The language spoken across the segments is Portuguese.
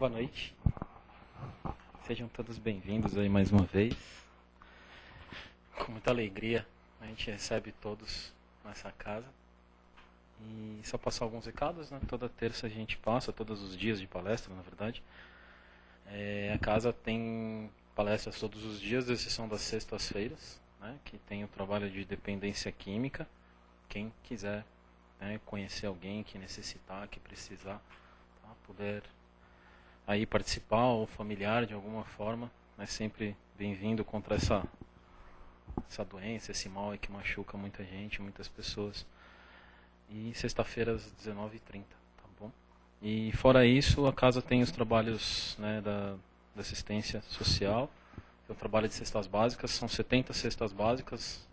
Boa noite. Sejam todos bem-vindos aí mais uma vez. Com muita alegria a gente recebe todos nessa casa. E só passar alguns recados, né? Toda terça a gente passa, todos os dias de palestra, na verdade. A casa tem palestras todos os dias, à exceção das sextas-feiras, né? Que tem o trabalho de dependência química. Quem quiser, né, conhecer alguém que necessitar, que precisar, tá? Puder aí participar ou familiar de alguma forma, é sempre bem-vindo contra essa doença, esse mal aí que machuca muita gente, muitas pessoas. E sexta-feira às 19h30, tá bom? E fora isso, a casa tem os trabalhos, né, da assistência social, que é o trabalho de cestas básicas, são 70 cestas básicas,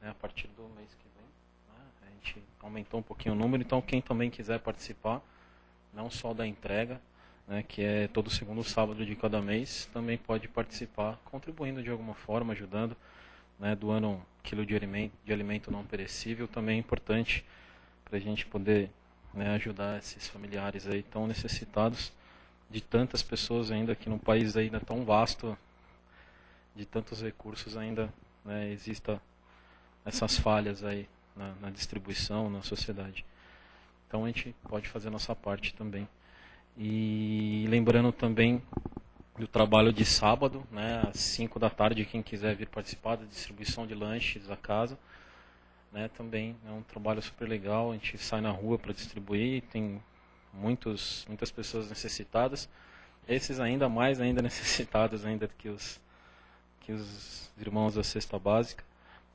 né, a partir do mês que vem, né, a gente aumentou um pouquinho o número, então quem também quiser participar, não só da entrega, né, que é todo segundo sábado de cada mês, também pode participar, contribuindo de alguma forma, ajudando, né, doando 1 quilo de alimento não perecível, também é importante para a gente poder, né, ajudar esses familiares aí tão necessitados, de tantas pessoas ainda, que num país ainda tão vasto, de tantos recursos ainda, né, exista essas falhas aí na distribuição, na sociedade. Então a gente pode fazer a nossa parte também. E lembrando também do trabalho de sábado, né, às 5 da tarde, quem quiser vir participar da distribuição de lanches da casa, né, também é um trabalho super legal, a gente sai na rua para distribuir, tem muitas pessoas necessitadas, esses ainda mais necessitados ainda que os irmãos da cesta básica,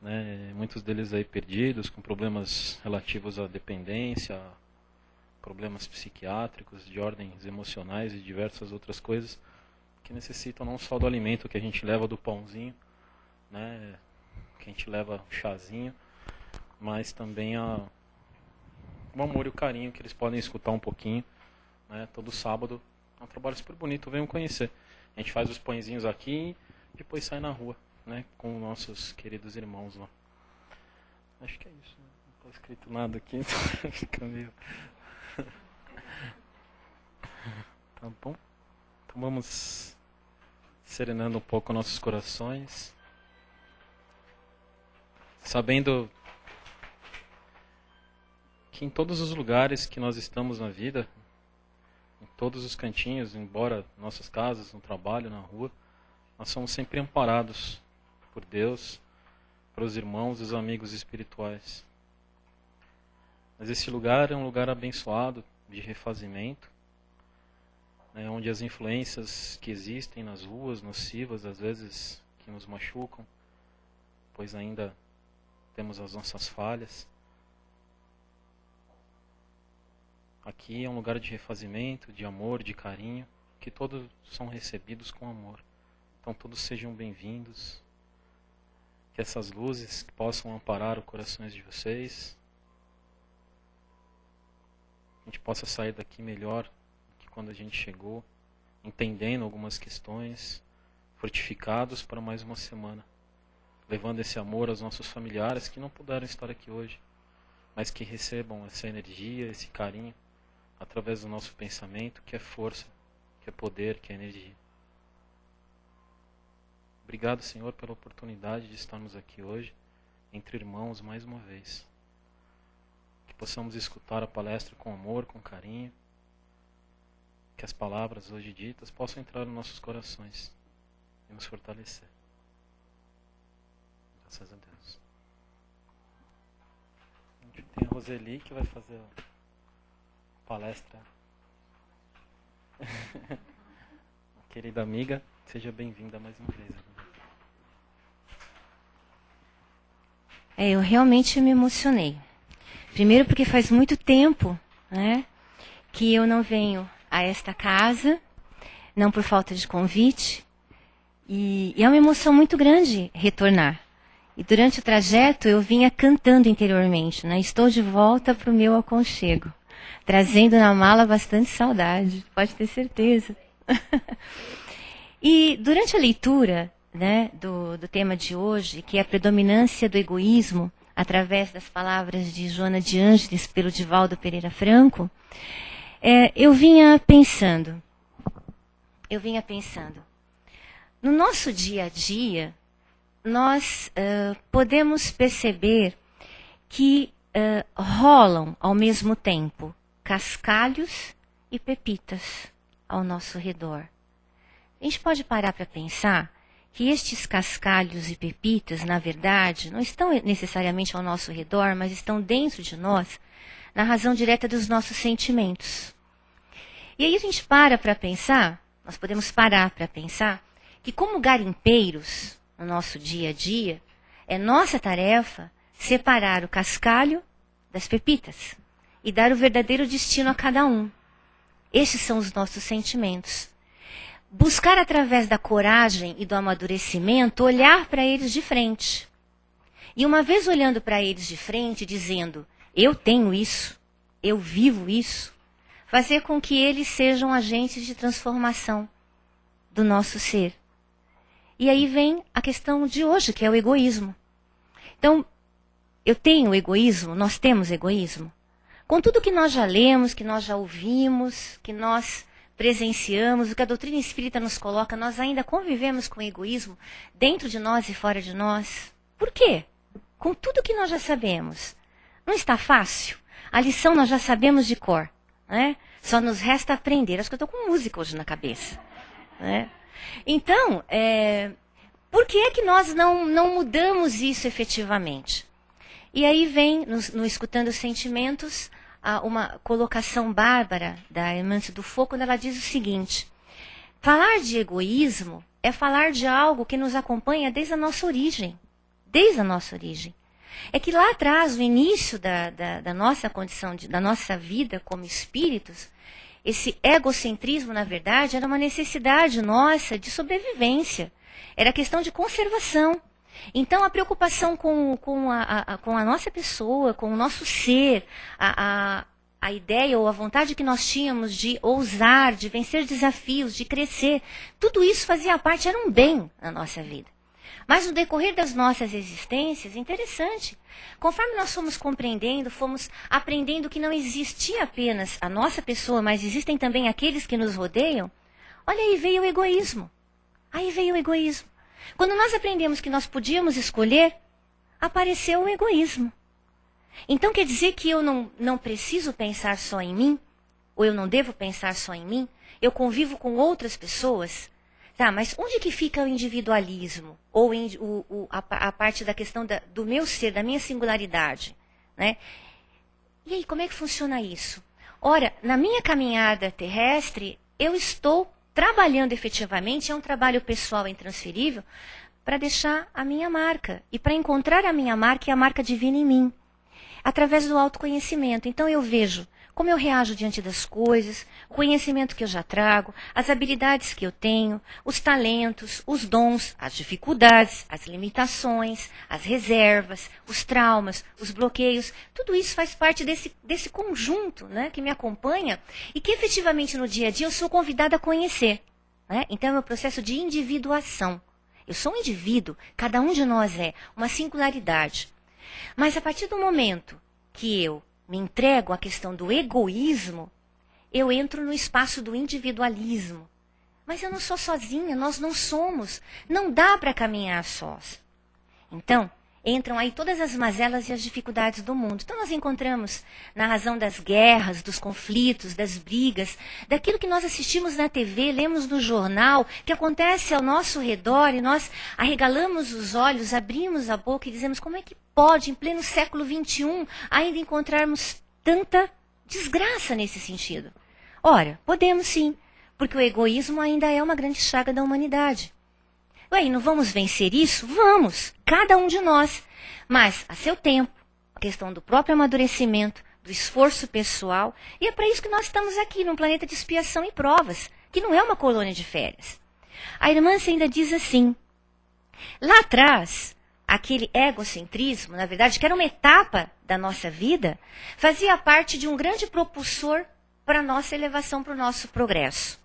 né, muitos deles aí perdidos, com problemas relativos à dependência, problemas psiquiátricos, de ordens emocionais e diversas outras coisas que necessitam não só do alimento que a gente leva, do pãozinho, né, que a gente leva o chazinho, mas também o amor e o carinho que eles podem escutar um pouquinho, né, todo sábado. É um trabalho super bonito, venham conhecer. A gente faz os pãezinhos aqui e depois sai na rua, né, com nossos queridos irmãos lá. Acho que é isso, né? Não está escrito nada aqui, então fica meio... Tá bom? Então vamos serenando um pouco nossos corações, sabendo que em todos os lugares que nós estamos na vida, em todos os cantinhos, embora nossas casas, no trabalho, na rua, nós somos sempre amparados por Deus, pelos irmãos e os amigos espirituais. Mas esse lugar é um lugar abençoado, de refazimento, né, onde as influências que existem nas ruas, nocivas, às vezes, que nos machucam, pois ainda temos as nossas falhas. Aqui é um lugar de refazimento, de amor, de carinho, que todos são recebidos com amor. Então todos sejam bem-vindos, que essas luzes possam amparar os corações de vocês, a gente possa sair daqui melhor do que quando a gente chegou, entendendo algumas questões, fortificados para mais uma semana, levando esse amor aos nossos familiares que não puderam estar aqui hoje, mas que recebam essa energia, esse carinho, através do nosso pensamento, que é força, que é poder, que é energia. Obrigado, Senhor, pela oportunidade de estarmos aqui hoje, entre irmãos, mais uma vez. Que possamos escutar a palestra com amor, com carinho, que as palavras hoje ditas possam entrar nos nossos corações e nos fortalecer. Graças a Deus. A gente tem a Roseli que vai fazer a palestra. Querida amiga, seja bem-vinda mais uma vez. Eu realmente me emocionei. Primeiro porque faz muito tempo, né, que eu não venho a esta casa, não por falta de convite, e é uma emoção muito grande retornar. E durante o trajeto eu vinha cantando interiormente, né, estou de volta para o meu aconchego, trazendo na mala bastante saudade, pode ter certeza. E durante a leitura, né, do tema de hoje, que é a predominância do egoísmo, através das palavras de Joana de Ângeles pelo Divaldo Pereira Franco, eu vinha pensando, eu vinha pensando. No nosso dia a dia, nós podemos perceber que rolam ao mesmo tempo cascalhos e pepitas ao nosso redor. A gente pode parar para pensar que estes cascalhos e pepitas, na verdade, não estão necessariamente ao nosso redor, mas estão dentro de nós, na razão direta dos nossos sentimentos. E aí a gente para pensar, nós podemos parar para pensar, que como garimpeiros, no nosso dia a dia, é nossa tarefa separar o cascalho das pepitas e dar o verdadeiro destino a cada um. Estes são os nossos sentimentos. Buscar através da coragem e do amadurecimento, olhar para eles de frente. E uma vez olhando para eles de frente, dizendo, eu tenho isso, eu vivo isso, fazer com que eles sejam agentes de transformação do nosso ser. E aí vem a questão de hoje, que é o egoísmo. Então, eu tenho egoísmo, nós temos egoísmo. Com tudo que nós já lemos, que nós já ouvimos, que nós presenciamos, o que a doutrina espírita nos coloca, nós ainda convivemos com o egoísmo dentro de nós e fora de nós. Por quê? Com tudo que nós já sabemos. Não está fácil? A lição nós já sabemos de cor, né? Só nos resta aprender. Acho que eu estou com música hoje na cabeça, né? Então, por que é que nós não mudamos isso efetivamente? E aí vem, no Escutando os Sentimentos, uma colocação bárbara da Hermance do Fogo, quando ela diz o seguinte: falar de egoísmo é falar de algo que nos acompanha desde a nossa origem. Desde a nossa origem. É que lá atrás, no início da nossa condição, da nossa vida como espíritos, esse egocentrismo, na verdade, era uma necessidade nossa de sobrevivência. Era questão de conservação. Então, a preocupação com a nossa pessoa, com o nosso ser, a ideia ou a vontade que nós tínhamos de ousar, de vencer desafios, de crescer, tudo isso fazia parte, era um bem na nossa vida. Mas no decorrer das nossas existências, interessante, conforme nós fomos compreendendo, fomos aprendendo que não existia apenas a nossa pessoa, mas existem também aqueles que nos rodeiam, olha aí veio o egoísmo. Aí veio o egoísmo. Quando nós aprendemos que nós podíamos escolher, apareceu o egoísmo. Então quer dizer que eu não preciso pensar só em mim? Ou eu não devo pensar só em mim? Eu convivo com outras pessoas? Tá, mas onde que fica o individualismo? Ou a parte da questão do meu ser, da minha singularidade? Né? E aí, como é que funciona isso? Ora, na minha caminhada terrestre, eu estou trabalhando efetivamente, é um trabalho pessoal intransferível, para deixar a minha marca. E para encontrar a minha marca e a marca divina em mim. Através do autoconhecimento. Então eu vejo como eu reajo diante das coisas, o conhecimento que eu já trago, as habilidades que eu tenho, os talentos, os dons, as dificuldades, as limitações, as reservas, os traumas, os bloqueios. Tudo isso faz parte desse conjunto, né, que me acompanha e que efetivamente no dia a dia eu sou convidada a conhecer. Né? Então é um processo de individuação. Eu sou um indivíduo, cada um de nós é uma singularidade. Mas a partir do momento que eu me entrego à questão do egoísmo, eu entro no espaço do individualismo. Mas eu não sou sozinha, nós não somos. Não dá para caminhar sós. Então, entram aí todas as mazelas e as dificuldades do mundo. Então nós encontramos na razão das guerras, dos conflitos, das brigas, daquilo que nós assistimos na TV, lemos no jornal, que acontece ao nosso redor e nós arregalamos os olhos, abrimos a boca e dizemos como é que pode, em pleno século XXI, ainda encontrarmos tanta desgraça nesse sentido? Ora, podemos sim, porque o egoísmo ainda é uma grande chaga da humanidade. Ué, não vamos vencer isso? Vamos, cada um de nós. Mas a seu tempo, a questão do próprio amadurecimento, do esforço pessoal, e é para isso que nós estamos aqui, num planeta de expiação e provas, que não é uma colônia de férias. A irmã ainda diz assim, lá atrás, aquele egocentrismo, na verdade, que era uma etapa da nossa vida, fazia parte de um grande propulsor para a nossa elevação, para o nosso progresso.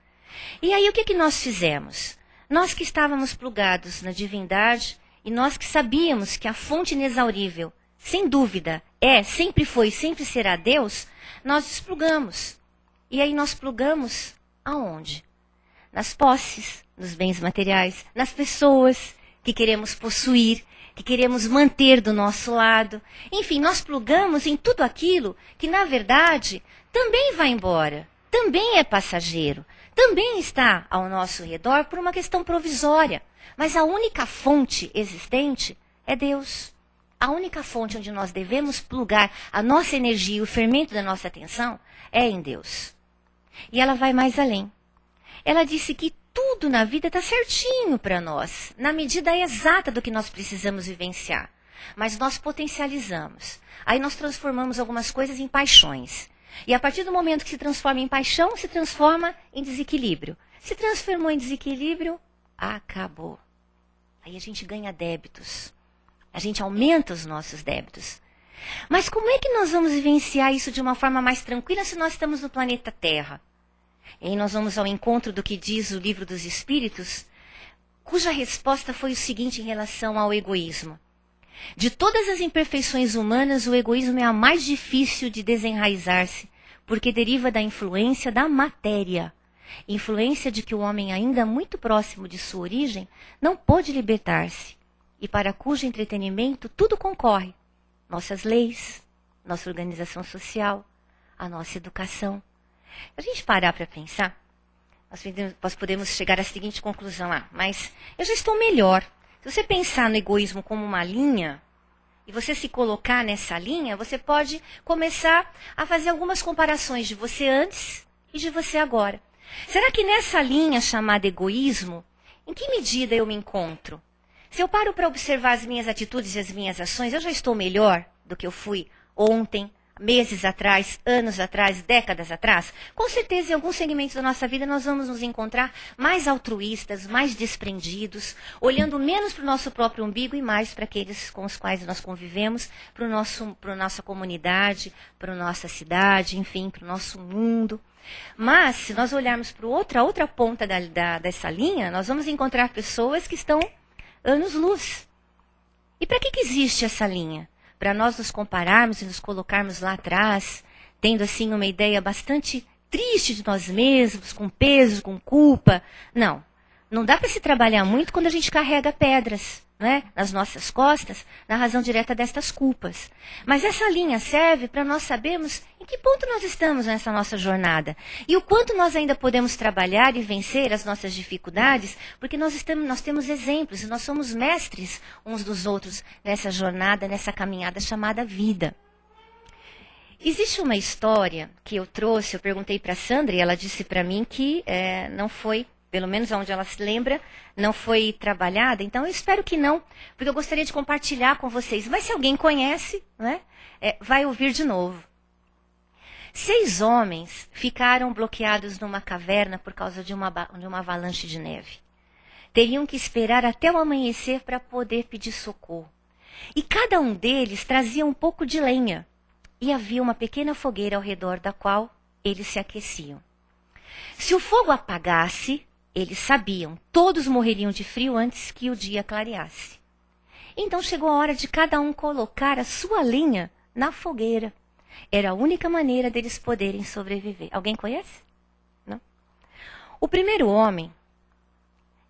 E aí o que nós fizemos? Nós que estávamos plugados na divindade e nós que sabíamos que a fonte inexaurível, sem dúvida, sempre foi e sempre será Deus, nós desplugamos. E aí nós plugamos aonde? nas posses, nos bens materiais, nas pessoas que queremos possuir, que queremos manter do nosso lado. Enfim, nós plugamos em tudo aquilo que, na verdade, também vai embora, também é passageiro, também está ao nosso redor por uma questão provisória. Mas a única fonte existente é Deus. A única fonte onde nós devemos plugar a nossa energia, o fermento da nossa atenção, é em Deus. E ela vai mais além. Ela disse que tudo na vida está certinho para nós, na medida exata do que nós precisamos vivenciar. Mas nós potencializamos. Aí nós transformamos algumas coisas em paixões. E a partir do momento que se transforma em paixão, se transforma em desequilíbrio. Se transformou em desequilíbrio, acabou. Aí a gente ganha débitos. A gente aumenta os nossos débitos. Mas como é que nós vamos vivenciar isso de uma forma mais tranquila se nós estamos no planeta Terra? E aí nós vamos ao encontro do que diz o Livro dos Espíritos, cuja resposta foi o seguinte em relação ao egoísmo. De todas as imperfeições humanas, o egoísmo é a mais difícil de desenraizar-se, porque deriva da influência da matéria. Influência de que o homem, ainda muito próximo de sua origem, não pôde libertar-se, e para cujo entretenimento tudo concorre. Nossas leis, nossa organização social, a nossa educação. Se a gente parar para pensar, nós podemos chegar à seguinte conclusão. Mas eu já estou melhor. Se você pensar no egoísmo como uma linha, e você se colocar nessa linha, você pode começar a fazer algumas comparações de você antes e de você agora. Será que nessa linha chamada egoísmo, em que medida eu me encontro? Se eu paro para observar as minhas atitudes e as minhas ações, eu já estou melhor do que eu fui ontem, meses atrás, anos atrás, décadas atrás? Com certeza, em alguns segmentos da nossa vida, nós vamos nos encontrar mais altruístas, mais desprendidos, olhando menos para o nosso próprio umbigo e mais para aqueles com os quais nós convivemos, para a nossa comunidade, para a nossa cidade, enfim, para o nosso mundo. Mas, se nós olharmos para a outra ponta dessa linha, nós vamos encontrar pessoas que estão anos-luz. E para que existe essa linha? Para nós nos compararmos e nos colocarmos lá atrás, tendo assim uma ideia bastante triste de nós mesmos, com peso, com culpa. Não, não dá para se trabalhar muito quando a gente carrega pedras, né, nas nossas costas, na razão direta destas culpas. Mas essa linha serve para nós sabermos em que ponto nós estamos nessa nossa jornada. E o quanto nós ainda podemos trabalhar e vencer as nossas dificuldades, porque nós temos exemplos e nós somos mestres uns dos outros nessa jornada, nessa caminhada chamada vida. Existe uma história que eu perguntei para a Sandra e ela disse para mim que não foi, pelo menos onde ela se lembra, não foi trabalhada. Então, eu espero que não, porque eu gostaria de compartilhar com vocês. Mas se alguém conhece, né, vai ouvir de novo. 6 homens ficaram bloqueados numa caverna por causa de uma avalanche de neve. Teriam que esperar até o amanhecer para poder pedir socorro. E cada um deles trazia um pouco de lenha. E havia uma pequena fogueira ao redor da qual eles se aqueciam. Se o fogo apagasse, eles sabiam, todos morreriam de frio antes que o dia clareasse. Então chegou a hora de cada um colocar a sua lenha na fogueira. Era a única maneira deles poderem sobreviver. Alguém conhece? Não? O primeiro homem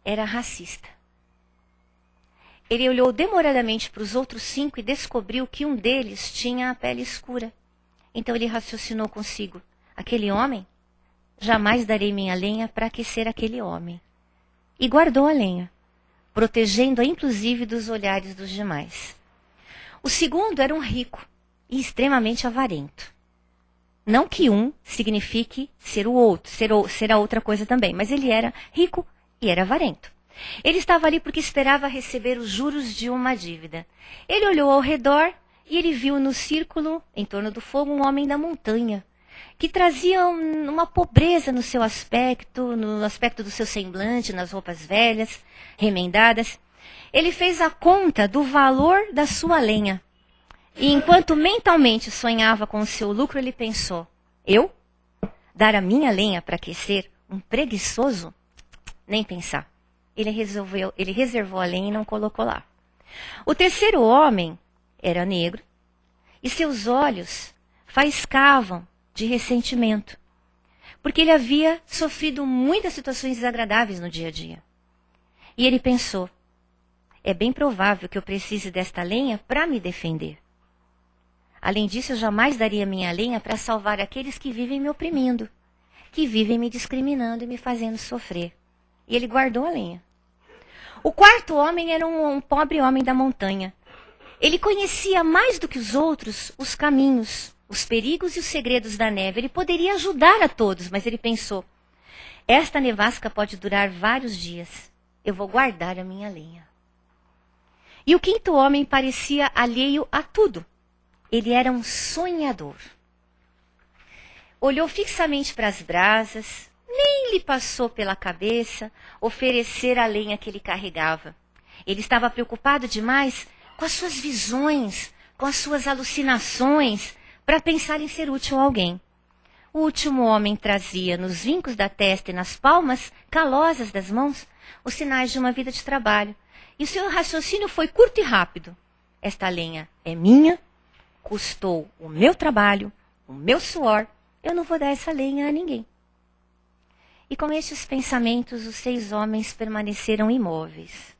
era racista. Ele olhou demoradamente para os outros 5 e descobriu que um deles tinha a pele escura. Então ele raciocinou consigo: aquele homem, jamais darei minha lenha para aquecer aquele homem. E guardou a lenha, protegendo-a inclusive dos olhares dos demais. O segundo era um rico e extremamente avarento. Não que um signifique ser o outro, ser a outra coisa também, mas ele era rico e era avarento. Ele estava ali porque esperava receber os juros de uma dívida. Ele olhou ao redor e ele viu no círculo, em torno do fogo, um homem da montanha, que trazia uma pobreza no seu aspecto, no aspecto do seu semblante, nas roupas velhas, remendadas. Ele fez a conta do valor da sua lenha. E enquanto mentalmente sonhava com o seu lucro, ele pensou: eu? Dar a minha lenha para aquecer um preguiçoso? Nem pensar. Ele reservou a lenha e não colocou lá. O terceiro homem era negro e seus olhos faiscavam de ressentimento. porque ele havia sofrido muitas situações desagradáveis no dia a dia. E ele pensou, é bem provável que eu precise desta lenha para me defender. Além disso, eu jamais daria minha lenha para salvar aqueles que vivem me oprimindo, que vivem me discriminando e me fazendo sofrer. E ele guardou a lenha. O quarto homem era um pobre homem da montanha. Ele conhecia mais do que os outros os caminhos, os perigos e os segredos da neve. Ele poderia ajudar a todos, mas ele pensou, esta nevasca pode durar vários dias. Eu vou guardar a minha lenha. E o quinto homem parecia alheio a tudo. Ele era um sonhador. Olhou fixamente para as brasas, nem lhe passou pela cabeça oferecer a lenha que ele carregava. Ele estava preocupado demais com as suas visões, com as suas alucinações, para pensar em ser útil a alguém. O último homem trazia nos vincos da testa e nas palmas calosas das mãos os sinais de uma vida de trabalho. E o seu raciocínio foi curto e rápido. Esta lenha é minha, custou o meu trabalho, o meu suor, eu não vou dar essa lenha a ninguém. E com estes pensamentos, os 6 homens permaneceram imóveis.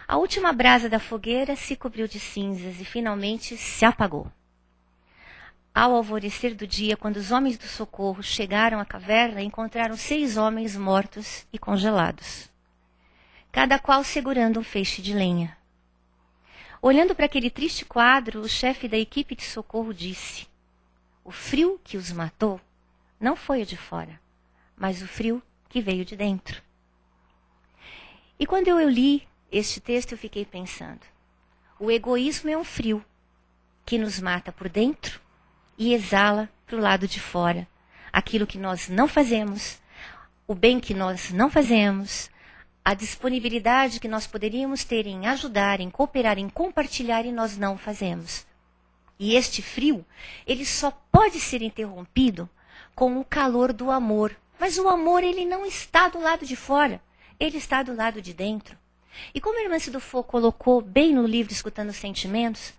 A última brasa da fogueira se cobriu de cinzas e finalmente se apagou. Ao alvorecer do dia, quando os homens do socorro chegaram à caverna, encontraram 6 homens mortos e congelados, cada qual segurando um feixe de lenha. Olhando para aquele triste quadro, o chefe da equipe de socorro disse, o frio que os matou não foi o de fora, mas o frio que veio de dentro. E quando eu li este texto, eu fiquei pensando, o egoísmo é um frio que nos mata por dentro e exala para o lado de fora. Aquilo que nós não fazemos, o bem que nós não fazemos, a disponibilidade que nós poderíamos ter em ajudar, em cooperar, em compartilhar e nós não fazemos. E este frio, ele só pode ser interrompido com o calor do amor. Mas o amor, ele não está do lado de fora, ele está do lado de dentro. E como a irmã Cidufo colocou bem no livro Escutando os Sentimentos,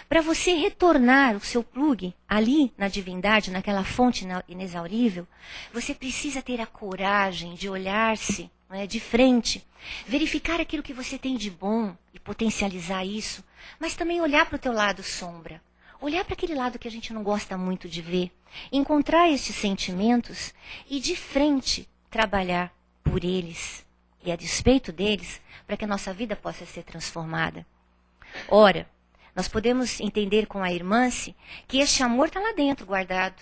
para você retornar o seu plugue ali na divindade, naquela fonte inexaurível, você precisa ter a coragem de olhar-se, né, de frente, verificar aquilo que você tem de bom e potencializar isso, mas também olhar para o teu lado sombra, olhar para aquele lado que a gente não gosta muito de ver, encontrar estes sentimentos e de frente trabalhar por eles e a despeito deles, para que a nossa vida possa ser transformada. Ora, nós podemos entender com a irmã-se que este amor está lá dentro, guardado,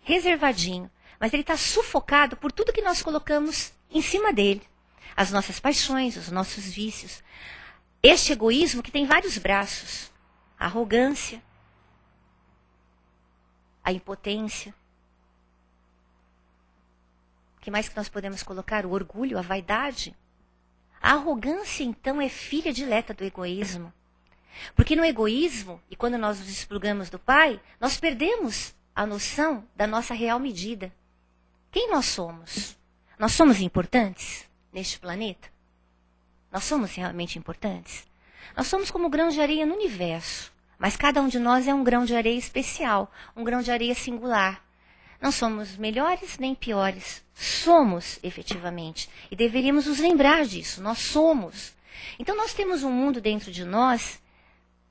reservadinho, mas ele está sufocado por tudo que nós colocamos em cima dele. As nossas paixões, os nossos vícios. Este egoísmo que tem vários braços. A arrogância, a impotência. O que mais que nós podemos colocar? O orgulho, a vaidade. A arrogância, então, é filha dileta do egoísmo. Porque no egoísmo, e quando nós nos desplugamos do Pai, nós perdemos a noção da nossa real medida. Quem nós somos? Nós somos importantes neste planeta? Nós somos realmente importantes? Nós somos como grãos de areia no universo, mas cada um de nós é um grão de areia especial, um grão de areia singular. Não somos melhores nem piores, somos efetivamente, e deveríamos nos lembrar disso, nós somos. Então nós temos um mundo dentro de nós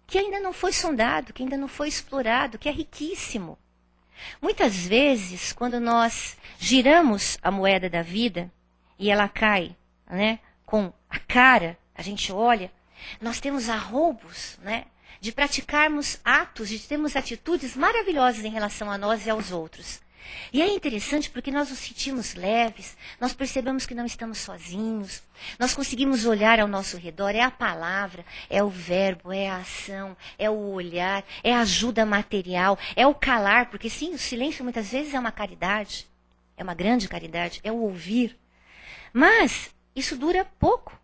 que ainda não foi sondado, que ainda não foi explorado, que é riquíssimo. Muitas vezes, quando nós giramos a moeda da vida e ela cai, né, com a cara, a gente olha, nós temos arroubos, né, de praticarmos atos, de termos atitudes maravilhosas em relação a nós e aos outros. E é interessante porque nós nos sentimos leves, nós percebemos que não estamos sozinhos, nós conseguimos olhar ao nosso redor, é a palavra, é o verbo, é a ação, é o olhar, é a ajuda material, é o calar, porque sim, o silêncio muitas vezes é uma caridade, é uma grande caridade, é o ouvir. Mas isso dura pouco.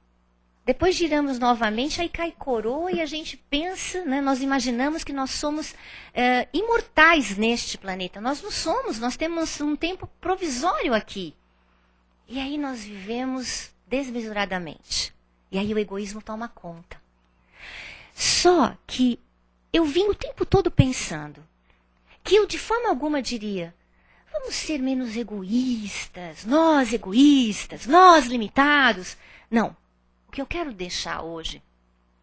Depois giramos novamente, aí cai coroa e a gente pensa, né, nós imaginamos que nós somos imortais neste planeta. Nós não somos, nós temos um tempo provisório aqui. E aí nós vivemos desmesuradamente. E aí o egoísmo toma conta. Só que eu vim o tempo todo pensando que eu de forma alguma diria, vamos ser menos egoístas, nós limitados. Não. O que eu quero deixar hoje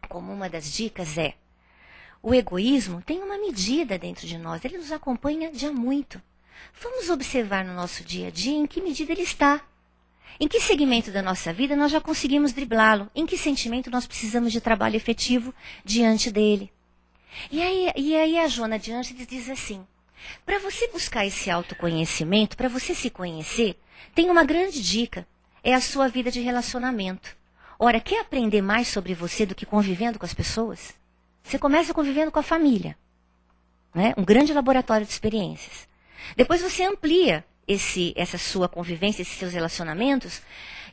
como uma das dicas é: o egoísmo tem uma medida dentro de nós, ele nos acompanha de há muito. Vamos observar no nosso dia a dia em que medida ele está. Em que segmento da nossa vida nós já conseguimos driblá-lo? Em que sentimento nós precisamos de trabalho efetivo diante dele? E aí a Joana de Ângeles diz assim: para você buscar esse autoconhecimento, para você se conhecer, tem uma grande dica, é a sua vida de relacionamento. Ora, quer aprender mais sobre você do que convivendo com as pessoas? Você começa convivendo com a família, né? Um grande laboratório de experiências. Depois você amplia essa sua convivência, esses seus relacionamentos,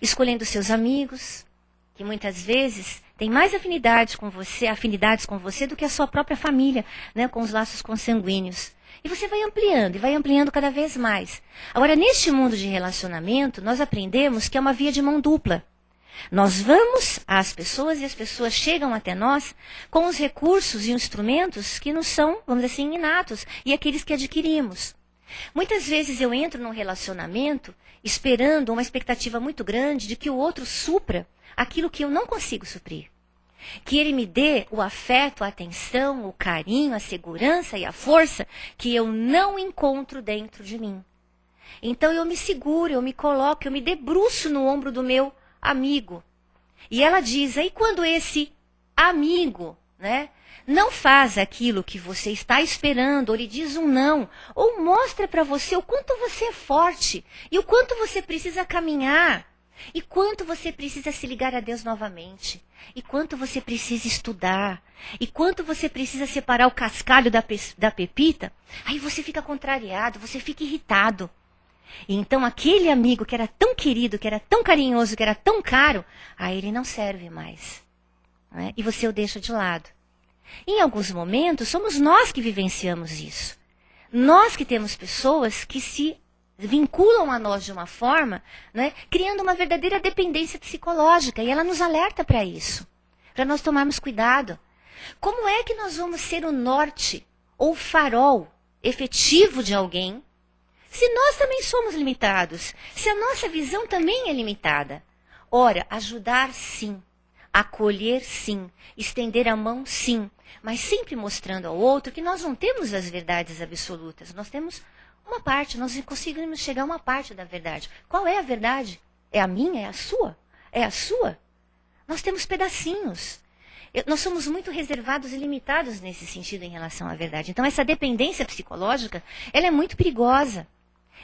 escolhendo seus amigos, que muitas vezes têm mais afinidades com você do que a sua própria família, né? Com os laços consanguíneos. E você vai ampliando, e vai ampliando cada vez mais. Agora, neste mundo de relacionamento, nós aprendemos que é uma via de mão dupla. Nós vamos às pessoas e as pessoas chegam até nós com os recursos e instrumentos que nos são, vamos dizer assim, inatos, e aqueles que adquirimos. Muitas vezes eu entro num relacionamento esperando uma expectativa muito grande de que o outro supra aquilo que eu não consigo suprir. Que ele me dê o afeto, a atenção, o carinho, a segurança e a força que eu não encontro dentro de mim. Então eu me seguro, eu me coloco, eu me debruço no ombro do meu amigo. E ela diz, aí quando esse amigo, né, não faz aquilo que você está esperando, ou lhe diz um não, ou mostra para você o quanto você é forte, e o quanto você precisa caminhar, e quanto você precisa se ligar a Deus novamente, e quanto você precisa estudar, e quanto você precisa separar o cascalho da pepita, aí você fica contrariado, você fica irritado. E então aquele amigo que era tão querido, que era tão carinhoso, que era tão caro, aí ele não serve mais, né? E você o deixa de lado. Em alguns momentos, somos nós que vivenciamos isso. Nós que temos pessoas que se vinculam a nós de uma forma, né, criando uma verdadeira dependência psicológica. E ela nos alerta para isso, para nós tomarmos cuidado. Como é que nós vamos ser o norte ou farol efetivo de alguém se nós também somos limitados? Se a nossa visão também é limitada? Ora, ajudar sim. Acolher sim, estender a mão sim, mas sempre mostrando ao outro que nós não temos as verdades absolutas, nós temos uma parte, nós conseguimos chegar a uma parte da verdade. Qual é a verdade? É a minha? É a sua? É a sua? Nós temos pedacinhos. Nós somos muito reservados e limitados nesse sentido em relação à verdade. Então essa dependência psicológica, ela é muito perigosa.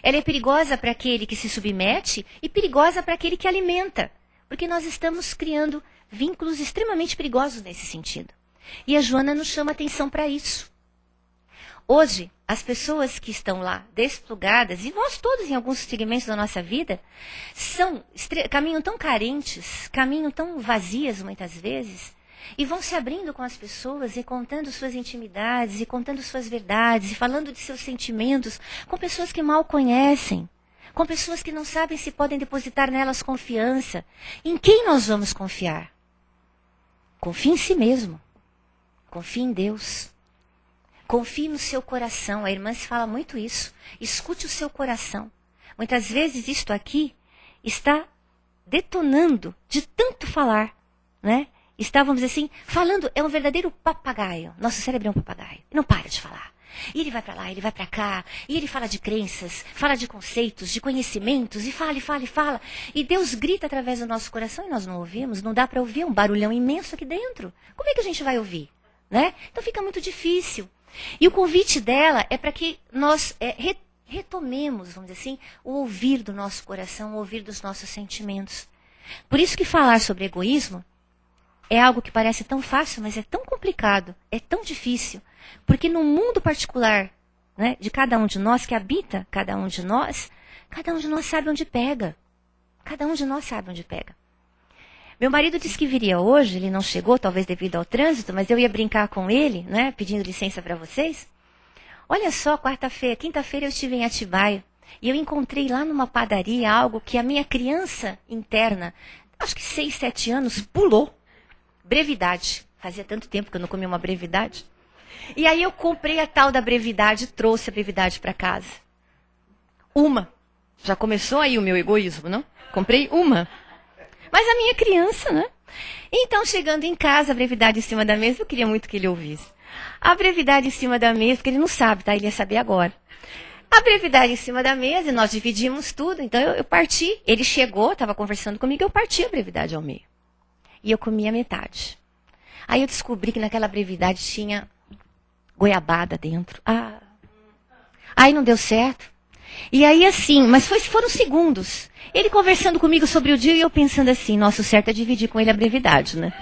Ela é perigosa para aquele que se submete e perigosa para aquele que alimenta, porque nós estamos criando vínculos extremamente perigosos nesse sentido. E a Joana nos chama atenção para isso. Hoje, as pessoas que estão lá desplugadas, e nós todos em alguns segmentos da nossa vida, caminham tão carentes, caminham tão vazias muitas vezes, e vão se abrindo com as pessoas e contando suas intimidades, e contando suas verdades, e falando de seus sentimentos, com pessoas que mal conhecem, com pessoas que não sabem se podem depositar nelas confiança. Em quem nós vamos confiar? Confie em si mesmo. Confie em Deus. Confie no seu coração. A irmã se fala muito isso. Escute o seu coração. Muitas vezes isto aqui está detonando de tanto falar, né? Está, vamos dizer assim, falando, é um verdadeiro papagaio. Nosso cérebro é um papagaio. Não para de falar. E ele vai para lá, ele vai para cá, e ele fala de crenças, fala de conceitos, de conhecimentos, e fala, e fala, e fala. E Deus grita através do nosso coração e nós não ouvimos, não dá para ouvir, é um barulhão imenso aqui dentro. Como é que a gente vai ouvir? Né? Então fica muito difícil. E o convite dela é para que nós retomemos, vamos dizer assim, o ouvir do nosso coração, o ouvir dos nossos sentimentos. Por isso que falar sobre egoísmo é algo que parece tão fácil, mas é tão complicado, é tão difícil. Porque no mundo particular, né, de cada um de nós, que habita cada um de nós sabe onde pega. Cada um de nós sabe onde pega. Meu marido disse que viria hoje, ele não chegou, talvez devido ao trânsito, mas eu ia brincar com ele, né, pedindo licença para vocês. Olha só, quinta-feira eu estive em Atibaia, e eu encontrei lá numa padaria algo que a minha criança interna, acho que 6, 7 anos, pulou. Brevidade. Fazia tanto tempo que eu não comia uma brevidade. E aí eu comprei a tal da brevidade, trouxe a brevidade para casa. uma. Já começou aí o meu egoísmo, não? Comprei uma. Mas a minha criança, né? Então, chegando em casa, a brevidade em cima da mesa, eu queria muito que ele ouvisse. A brevidade em cima da mesa, porque ele não sabe, tá? Ele ia saber agora. A brevidade em cima da mesa, e nós dividimos tudo. Então, eu parti. Ele chegou, estava conversando comigo, eu parti a brevidade ao meio. E eu comi a metade. Aí eu descobri que naquela brevidade tinha goiabada dentro. Aí não deu certo. E aí assim, mas foram segundos. Ele conversando comigo sobre o dia e eu pensando assim, nossa, o certo é dividir com ele a brevidade, né?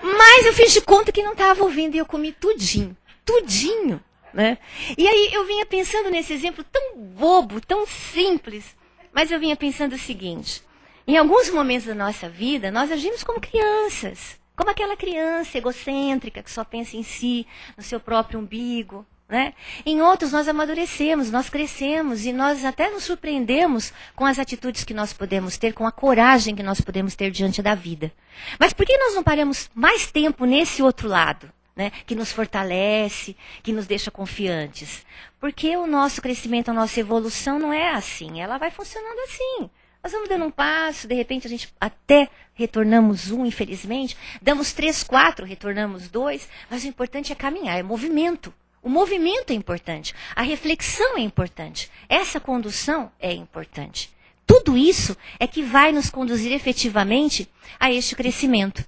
Mas eu fiz de conta que não estava ouvindo e eu comi tudinho, né? E aí eu vinha pensando nesse exemplo tão bobo, tão simples, mas eu vinha pensando o seguinte, em alguns momentos da nossa vida, nós agimos como crianças, como aquela criança egocêntrica que só pensa em si, no seu próprio umbigo, né? Em outros nós amadurecemos, nós crescemos e nós até nos surpreendemos com as atitudes que nós podemos ter, com a coragem que nós podemos ter diante da vida. Mas por que nós não paramos mais tempo nesse outro lado, né? Que nos fortalece, que nos deixa confiantes? Porque o nosso crescimento, a nossa evolução não é assim, ela vai funcionando assim. Nós vamos dando um passo, de repente a gente até retornamos 1, infelizmente, damos 3, 4, retornamos 2, mas o importante é caminhar, é movimento. O movimento é importante, a reflexão é importante, essa condução é importante. Tudo isso é que vai nos conduzir efetivamente a este crescimento.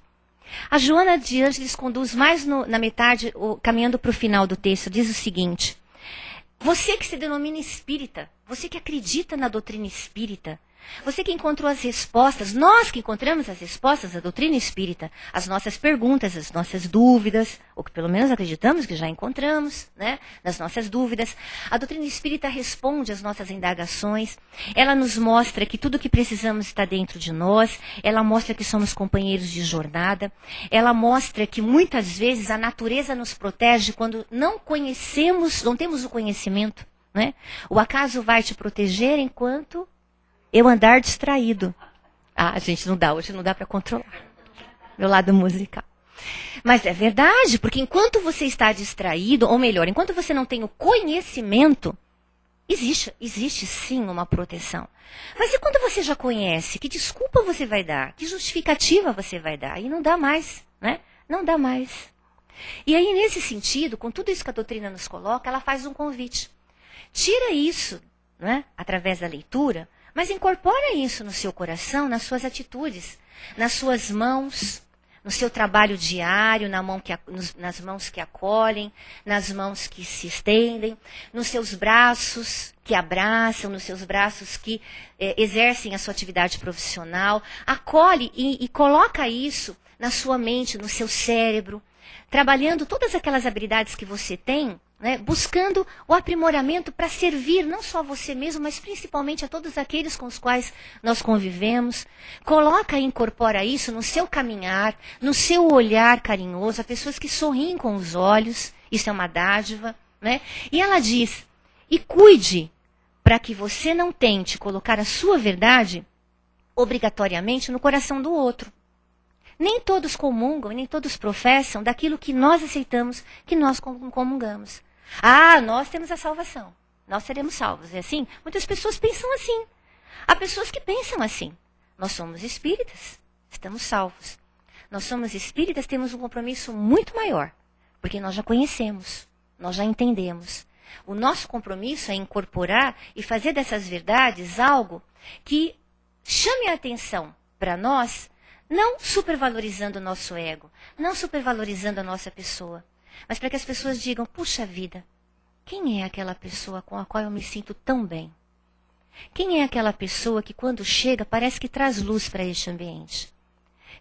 A Joana de Ângeles conduz mais na metade, caminhando para o final do texto, diz o seguinte: você que se denomina espírita, você que acredita na doutrina espírita, você que encontrou as respostas, nós que encontramos as respostas da doutrina espírita, as nossas perguntas, as nossas dúvidas, ou que pelo menos acreditamos que já encontramos, né, nas nossas dúvidas. A doutrina espírita responde às nossas indagações, ela nos mostra que tudo o que precisamos está dentro de nós, ela mostra que somos companheiros de jornada, ela mostra que muitas vezes a natureza nos protege quando não conhecemos, não temos o conhecimento, né? O acaso vai te proteger enquanto eu andar distraído. Gente, não dá, hoje não dá para controlar. Meu lado musical. Mas é verdade, porque enquanto você está distraído, ou melhor, enquanto você não tem o conhecimento, existe sim uma proteção. Mas e quando você já conhece, que desculpa você vai dar? Que justificativa você vai dar? Aí não dá mais, né? Não dá mais. E aí, nesse sentido, com tudo isso que a doutrina nos coloca, ela faz um convite. Tira isso, né, através da leitura, mas incorpora isso no seu coração, nas suas atitudes, nas suas mãos, no seu trabalho diário, nas mãos que acolhem, nas mãos que se estendem, nos seus braços que abraçam, nos seus braços que exercem a sua atividade profissional. Acolhe e coloca isso na sua mente, no seu cérebro, trabalhando todas aquelas habilidades que você tem, né, buscando o aprimoramento para servir não só a você mesmo, mas principalmente a todos aqueles com os quais nós convivemos. Coloca e incorpora isso no seu caminhar, no seu olhar carinhoso, a pessoas que sorriem com os olhos, isso é uma dádiva, né? E ela diz, e cuide para que você não tente colocar a sua verdade obrigatoriamente no coração do outro. Nem todos comungam, nem todos professam daquilo que nós aceitamos, que nós comungamos. Nós temos a salvação. Nós seremos salvos. É assim? Muitas pessoas pensam assim. Há pessoas que pensam assim. Nós somos espíritas, estamos salvos. Nós somos espíritas, temos um compromisso muito maior. Porque nós já conhecemos, nós já entendemos. O nosso compromisso é incorporar e fazer dessas verdades algo que chame a atenção para nós, não supervalorizando o nosso ego, não supervalorizando a nossa pessoa, mas para que as pessoas digam, puxa vida, quem é aquela pessoa com a qual eu me sinto tão bem? Quem é aquela pessoa que quando chega parece que traz luz para este ambiente?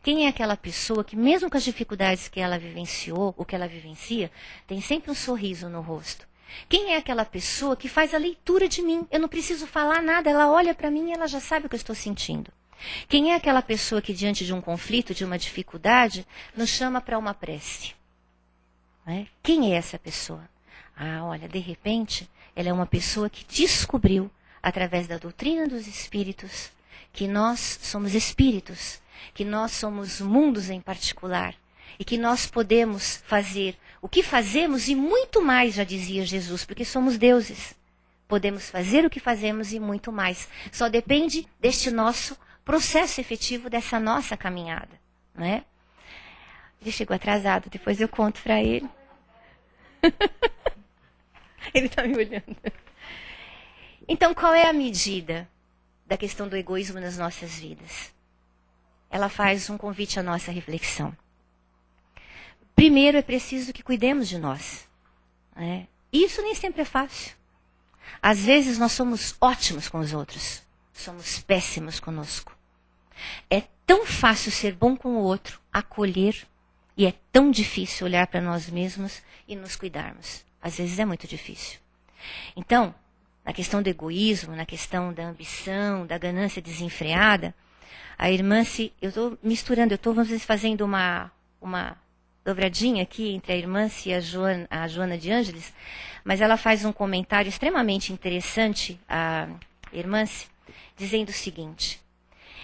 Quem é aquela pessoa que mesmo com as dificuldades que ela vivenciou, ou que ela vivencia, tem sempre um sorriso no rosto? Quem é aquela pessoa que faz a leitura de mim? Eu não preciso falar nada, ela olha para mim e ela já sabe o que eu estou sentindo. Quem é aquela pessoa que diante de um conflito, de uma dificuldade, nos chama para uma prece? Quem é essa pessoa? Olha, de repente, ela é uma pessoa que descobriu, através da doutrina dos espíritos, que nós somos espíritos, que nós somos mundos em particular, e que nós podemos fazer o que fazemos e muito mais, já dizia Jesus, porque somos deuses. Podemos fazer o que fazemos e muito mais. Só depende deste nosso processo efetivo, dessa nossa caminhada. Não é? Ele chegou atrasado, depois eu conto para ele. Ele está me olhando. Então, qual é a medida da questão do egoísmo nas nossas vidas? Ela faz um convite à nossa reflexão. Primeiro, é preciso que cuidemos de nós. Né? Isso nem sempre é fácil. Às vezes nós somos ótimos com os outros. Somos péssimos conosco. É tão fácil ser bom com o outro, acolher, e é tão difícil olhar para nós mesmos e nos cuidarmos. Às vezes é muito difícil. Então, na questão do egoísmo, na questão da ambição, da ganância desenfreada, a irmã eu estou misturando, vamos dizer, fazendo uma dobradinha aqui entre a irmã e a Joana de Ângeles, mas ela faz um comentário extremamente interessante, a irmã, dizendo o seguinte: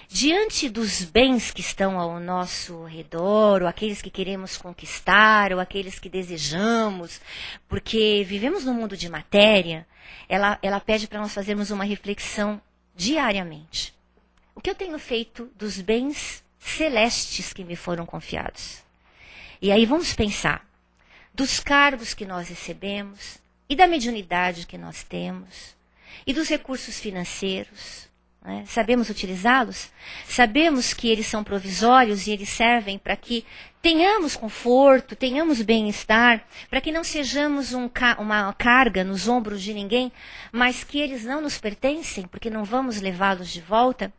diante dos bens que estão ao nosso redor, ou aqueles que queremos conquistar, ou aqueles que desejamos, porque vivemos num mundo de matéria, ela pede para nós fazermos uma reflexão diariamente. O que eu tenho feito dos bens celestes que me foram confiados? E aí vamos pensar dos cargos que nós recebemos, e da mediunidade que nós temos, e dos recursos financeiros. Né? Sabemos utilizá-los? Sabemos que eles são provisórios e eles servem para que tenhamos conforto, tenhamos bem-estar, para que não sejamos uma carga nos ombros de ninguém, mas que eles não nos pertencem, porque não vamos levá-los de volta?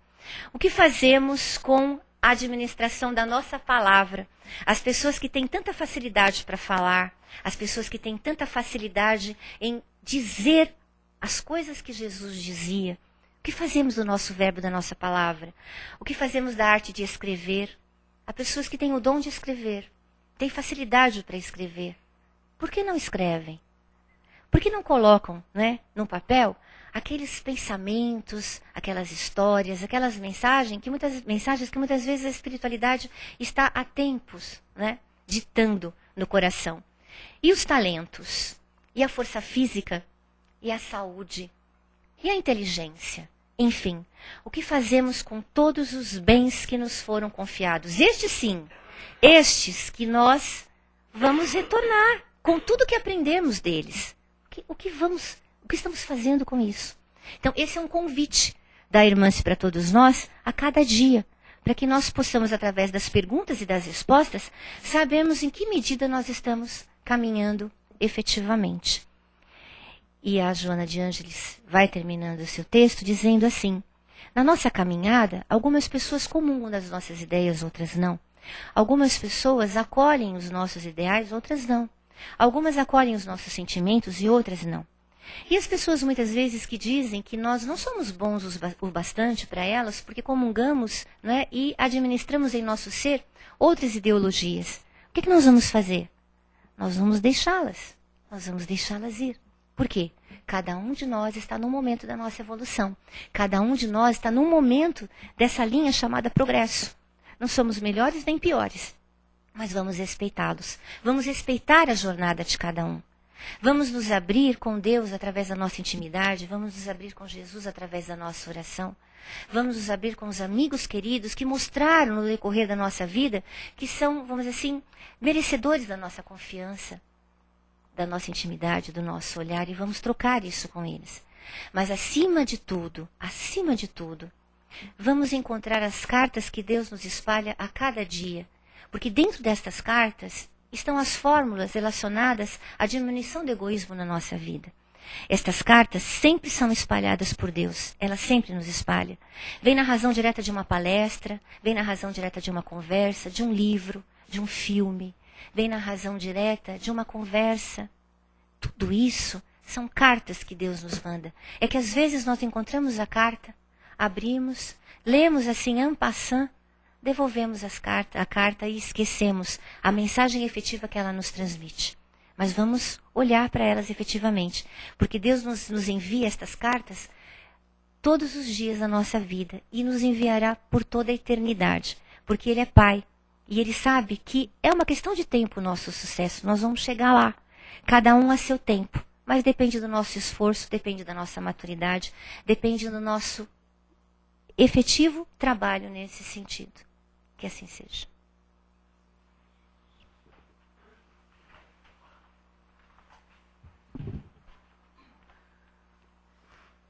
O que fazemos com a administração da nossa palavra? As pessoas que têm tanta facilidade para falar, as pessoas que têm tanta facilidade em dizer as coisas que Jesus dizia. O que fazemos do nosso verbo, da nossa palavra? O que fazemos da arte de escrever? Há pessoas que têm o dom de escrever, têm facilidade para escrever. Por que não escrevem? Por que não colocam, né, no papel aqueles pensamentos, aquelas histórias, aquelas mensagens que muitas vezes a espiritualidade está há tempos, né, ditando no coração? E os talentos? E a força física? E a saúde? E a inteligência? Enfim, o que fazemos com todos os bens que nos foram confiados? Estes sim, estes que nós vamos retornar com tudo que aprendemos deles. O que estamos fazendo com isso? Então, esse é um convite da Irmã-se para todos nós a cada dia, para que nós possamos, através das perguntas e das respostas, sabermos em que medida nós estamos caminhando efetivamente. E a Joana de Ângeles vai terminando o seu texto dizendo assim: na nossa caminhada, algumas pessoas comungam das nossas ideias, outras não. Algumas pessoas acolhem os nossos ideais, outras não. Algumas acolhem os nossos sentimentos e outras não. E as pessoas muitas vezes que dizem que nós não somos bons o bastante para elas porque comungamos, né, e administramos em nosso ser outras ideologias. O que nós vamos fazer? Nós vamos deixá-las. Nós vamos deixá-las ir. Por quê? Cada um de nós está num momento da nossa evolução. Cada um de nós está num momento dessa linha chamada progresso. Não somos melhores nem piores, mas vamos respeitá-los. Vamos respeitar a jornada de cada um. Vamos nos abrir com Deus através da nossa intimidade. Vamos nos abrir com Jesus através da nossa oração. Vamos nos abrir com os amigos queridos que mostraram no decorrer da nossa vida que são, vamos dizer assim, merecedores da nossa confiança, da nossa intimidade, do nosso olhar, e vamos trocar isso com eles. Mas acima de tudo, vamos encontrar as cartas que Deus nos espalha a cada dia, porque dentro destas cartas estão as fórmulas relacionadas à diminuição do egoísmo na nossa vida. Estas cartas sempre são espalhadas por Deus, ela sempre nos espalha. Vem na razão direta de uma palestra, vem na razão direta de uma conversa, de um livro, de um filme, vem na razão direta de uma conversa. Tudo isso são cartas que Deus nos manda. É que às vezes nós encontramos a carta, abrimos, lemos assim en passant, devolvemos a carta e esquecemos a mensagem efetiva que ela nos transmite. Mas vamos olhar para elas efetivamente, porque Deus nos envia estas cartas todos os dias da nossa vida e nos enviará por toda a eternidade, porque Ele é Pai e Ele sabe que é uma questão de tempo o nosso sucesso, nós vamos chegar lá, cada um a seu tempo, mas depende do nosso esforço, depende da nossa maturidade, depende do nosso efetivo trabalho nesse sentido. Que assim seja.